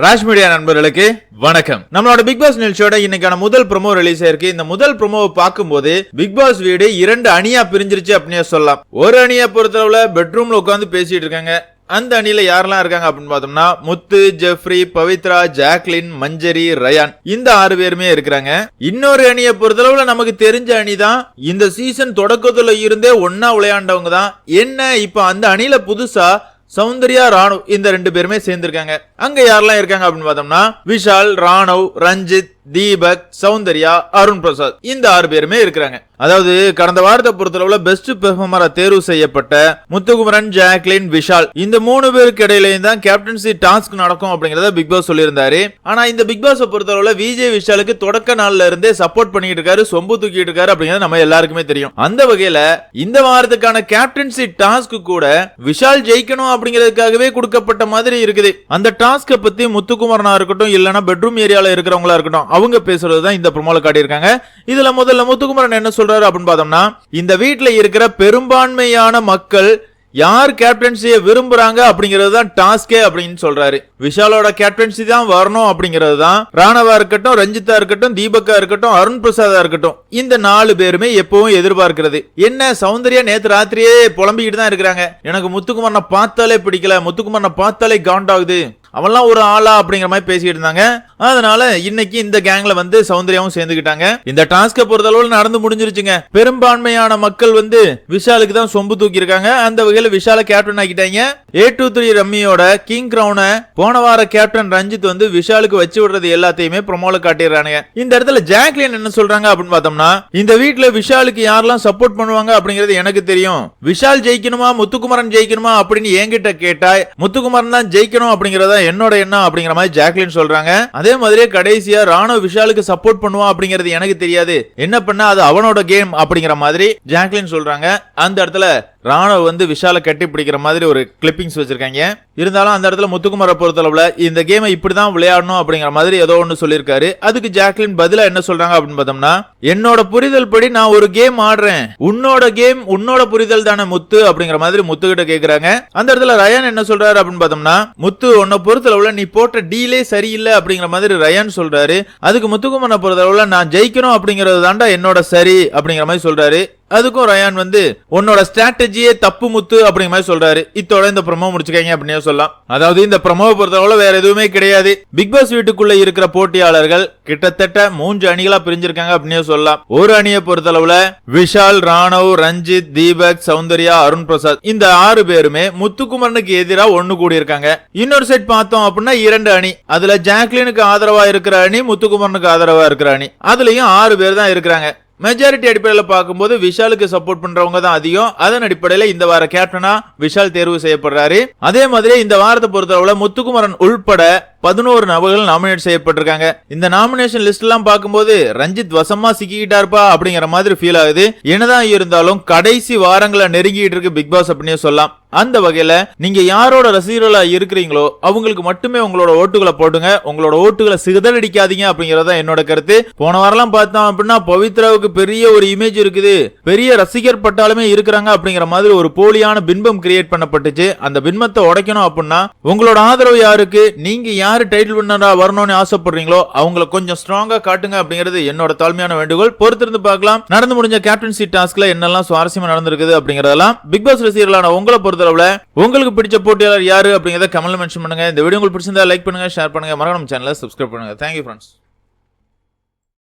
Raj media நண்பர்களுக்கு வணக்கம். நம்மளோட பிக் பாஸ் நிகழ்ச்சியோட இன்னைக்கான முதல் ப்ரோமோ ரிலீஸ் ஆயிருக்கு. இந்த முதல் ப்ரோமோவை பார்க்கும்போது பிக் பாஸ் வீடு 2 அணியா பிரிஞ்சிருச்சு அப்படின்னு சொல்லலாம். ஒரு அணியை பொறுத்தளவுல பெட்ரூம்ல உட்காந்து பேசிட்டு இருக்காங்க. அந்த அணியில யாரெல்லாம் இருக்காங்க அப்படின்னு பார்த்தோம்னா முத்து, ஜெஃப்ரி, பவித்ரா, ஜாக்லின், மஞ்சரி, ரயான் இந்த 6 பேருமே இருக்கிறாங்க. இன்னொரு அணியை பொறுத்தளவுல நமக்கு தெரிஞ்ச அணி தான். இந்த சீசன் தொடக்கத்துல இருந்தே ஒன்னா விளையாண்டவங்க தான். என்ன இப்ப அந்த அணியில புதுசா சௌந்தர்யா, ராணவ் இந்த 2 பேருமே சேர்ந்திருக்காங்க. அங்க யாரெல்லாம் இருக்காங்க அப்படின்னு பார்த்தோம்னா விஷால், ராணவ், ரஞ்சித், தீபக், சௌந்தர்யா, அருண் பிரசாத் இந்த 6 பேருமே இருக்கிறாங்க. அதாவது கடந்த வாரத்தை பொறுத்தளவுல பெஸ்ட் பெர்ஃபார்மரா தேர்வு செய்யப்பட்ட முத்துக்குமரன், ஜாக்லின், விஷால் இந்த 3 பேருக்கு இடையிலேயும் தான் கேப்டன்சி டாஸ்க் நடக்கும் அப்படிங்கறத பிக் பாஸ் சொல்லியிருந்தாரு. ஆனா இந்த பிக் பாஸ் பொறுத்தளவுல விஜய் விஷாலுக்கு தொடக்க நாள்ல இருந்தே சப்போர்ட் பண்ணிட்டு இருக்காரு, சொம்பு தூக்கிட்டு இருக்காரு அப்படிங்கறது நம்ம எல்லாருக்குமே தெரியும். அந்த வகையில இந்த வாரத்துக்கான கேப்டன்சி டாஸ்க் கூட விஷால் ஜெயிக்கணும் அப்படிங்கிறதுக்காகவே கொடுக்கப்பட்ட மாதிரி இருக்குது. அந்த டாஸ்க பத்தி முத்துக்குமரனா இருக்கட்டும், இல்லனா பெட்ரூம் ஏரியால இருக்கிறவங்களா இருக்கட்டும், அவங்க பேசுறதுதான் இந்த ப்ரோமோல காட்டியிருக்காங்க. இதுல முதல்ல முத்துக்குமரன் என்ன சொல்றாரு அப்படின்னு பார்த்தோம்னா, இந்த வீட்டுல இருக்கிற பெரும்பான்மையான மக்கள் யார் கேப்டன்சியை விரும்புறாங்க அப்படிங்கிறது தான் டாஸ்கே அப்படின்னு சொல்றாரு. விஷாலோட கேப்டன்சி தான் வரணும் அப்படிங்கிறது தான் ராணவா இருக்கட்டும், ரஞ்சிதா இருக்கட்டும், தீபக்கா இருக்கட்டும், அருண் பிரசாதா இருக்கட்டும் இந்த 4 பேருமே எப்பவும் எதிர்பார்க்கிறது. என்ன சௌந்தர்யா நேத்து ராத்திரியே புலம்பிக்கிட்டு தான் இருக்கிறாங்க. எனக்கு முத்துக்குமரனை பார்த்தாலே பிடிக்கல, முத்துக்குமரனை பார்த்தாலே காண்டாகுது, அவெல்லாம் ஒரு ஆளா அப்படிங்கிற மாதிரி பேசிட்டு இருந்தாங்க. அதனால இன்னைக்கு இந்த கேங்ல வந்து சௌந்தர்யாவும் சேர்ந்துக்கிட்டாங்க. இந்த டாஸ்க பொறுத்தளவு நடந்து முடிஞ்சிருச்சுங்க. பெரும்பான்மையான மக்கள் வந்து விஷாலுக்கு தான் சொம்பு தூக்கி இருக்காங்க. அந்த வகையில விஷால கேப்டன் ஆக்கிட்டாங்க. A23 ரம்மியோட கிங் கிரவுனை போன வார கேப்டன் ரஞ்சித் வந்து விஷாலுக்கு வச்சு விடுறது எல்லாத்தையுமே ப்ரோமோல காட்டிடுறாங்க. இந்த இடத்துல ஜாக்லின் என்ன சொல்றாங்க அப்படின்னு பார்த்தோம்னா, இந்த வீட்டுல விஷாலுக்கு யாரெல்லாம் சப்போர்ட் பண்ணுவாங்க அப்படிங்கிறது எனக்கு தெரியும். விஷால் ஜெயிக்கணுமா முத்துக்குமரன் ஜெயிக்கணுமா அப்படின்னு என்கிட்ட கேட்டா முத்துக்குமரன் தான் ஜெயிக்கணும் அப்படிங்கறத என்னோட எண்ணம் அப்படிங்கிற மாதிரி ஜாக்லின் சொல்றாங்க. அதே மாதிரியே கடைசியா ராணவ் விஷாலுக்கு சப்போர்ட் பண்ணுவான் அப்படிங்கிறது எனக்கு தெரியாது, என்ன பண்ணா அது அவனோட கேம் அப்படிங்கிற மாதிரி ஜாக்லின் சொல்றாங்க. அந்த இடத்துல ராணவ் வந்து விஷால கட்டி பிடிக்கிற மாதிரி ஒரு கிளிப்பிங்ஸ் வச்சிருக்காங்க. இருந்தாலும் அந்த இடத்துல முத்துக்குமரை பொறுத்தளவுல இந்த கேமை இப்படிதான் விளையாடணும் அப்படிங்கிற மாதிரி ஏதோ ஒன்று சொல்லியிருக்காரு. அதுக்கு ஜாக்லின் பதிலா என்ன சொல்றாங்க அப்படின்னு பார்த்தோம்னா, என்னோட புரிதல் படி நான் ஒரு கேம் ஆடுறேன், உன்னோட கேம் உன்னோட புரிதல் தானே முத்து அப்படிங்கிற மாதிரி முத்து கிட்ட கேக்குறாங்க. அந்த இடத்துல ரயான் என்ன சொல்றாரு அப்படின்னு பார்த்தோம்னா, முத்து உன்னை பொறுத்தளவுல நீ போட்ட டீலே சரியில்லை அப்படிங்கிற மாதிரி ரயான் சொல்றாரு. அதுக்கு முத்துக்குமரை பொறுத்தளவுல நான் ஜெயிக்கணும் அப்படிங்கிறது தாண்டா என்னோட சரி அப்படிங்கிற மாதிரி சொல்றாரு. அதுக்கும் ரயான் வந்து உன்னோட ஸ்ட்ராட்டஜியே தப்பு முத்து அப்படிங்கிற மாதிரி சொல்றாரு. இத்தோட இந்த ப்ரோமோ முடிச்சுக்காங்க அப்படின்னு சொல்லலாம். அதாவது இந்த ப்ரோமோவை பொறுத்தளவுல வேற எதுவுமே கிடையாது. பிக் பாஸ் வீட்டுக்குள்ள இருக்கிற போட்டியாளர்கள் கிட்டத்தட்ட 3 அணிகளா பிரிஞ்சிருக்காங்க அப்படின்னு சொல்லலாம். ஒரு அணியை பொறுத்தளவுல விஷால், ராணவ், ரஞ்சித், தீபக், சௌந்தர்யா, அருண் பிரசாத் இந்த 6 பேருமே முத்துக்குமரனுக்கு எதிராக ஒண்ணு கூடி இருக்காங்க. இன்னொரு செட் பார்த்தோம் அப்படின்னா 2 அணி. அதுல ஜாக்லினுக்கு ஆதரவா இருக்கிற அணி, முத்துக்குமரனுக்கு ஆதரவா இருக்கிற அணி. அதுலயும் 6 பேர் தான் இருக்கிறாங்க. மெஜாரிட்டி அடிப்படையில் பார்க்கும்போது விஷாலுக்கு சப்போர்ட் பண்றவங்க தான் அதிகம். அதன் அடிப்படையில் இந்த வார கேப்டனா விஷால் தேர்வு செய்யப்படுறாரு. அதே மாதிரி இந்த வாரத்தை பொறுத்தளவுல முத்துக்குமரன் உள்பட 11 நபர்கள் நாமினேட் செய்யப்பட்டிருக்காங்க. இந்த நாமினேஷன் லிஸ்ட் எல்லாம் பார்க்கும்போது ரஞ்சித் வசமா சிக்கிட்டாருப்பா அப்படிங்கிற மாதிரி ஃபீல் ஆகுது. என்னதான் இருந்தாலும் கடைசி வாரங்களை நெருங்கிட்டு இருக்கு பிக் பாஸ் அப்படின்னு சொல்லலாம். அந்த வகையில நீங்க யாரோட ரசிகர்களா இருக்கிறீங்களோ அவங்களுக்கு மட்டுமே உங்களோட ஓட்டுகளை போடுங்க, உங்களோட ஓட்டுகளை சிதறடிக்காதீங்க அப்படிங்கறத என்னோட கருத்து. போன வாரம் பார்த்தோம் அப்படின்னா பவித்ராவுக்கு பெரிய ஒரு இமேஜ் இருக்குது, பெரிய ரசிகர் பட்டாலுமே இருக்கிறாங்க அப்படிங்கிற மாதிரி ஒரு போலியான பின்பம் கிரியேட் பண்ணப்பட்டுச்சு. அந்த பின்பத்தை உடைக்கணும் அப்படின்னா உங்களோட ஆதரவு யாருக்கு, நீங்க யாரு டைட்டில் வின்னரா வரணும்னு ஆசைப்படுறீங்களோ அவங்களை கொஞ்சம் ஸ்ட்ராங்கா காட்டுங்க அப்படிங்கிறது என்னோட தாழ்மையான வேண்டுகோள். பொறுத்திருந்து பார்க்கலாம் நடந்து முடிஞ்ச கேப்டன்சி டாஸ்க்ல என்னெல்லாம் சுவாரஸ்யமா நடந்திருக்குது அப்படிங்கறதெல்லாம். பிக் பாஸ் ரசிகர்களான உங்களை பொறுத்தளவுல உங்களுக்கு பிடிச்ச போட்டியாளர் யாரு அப்படிங்கறத கமெண்ட்ல மென்ஷன் பண்ணுங்க. இந்த வீடியோ உங்களுக்கு பிடிச்சிருந்தா லைக் பண்ணுங்க, ஷேர் பண்ணுங்க, மறக்காம சேனலை சப்ஸ்கிரைப் பண்ணுங்க. Thank you friends.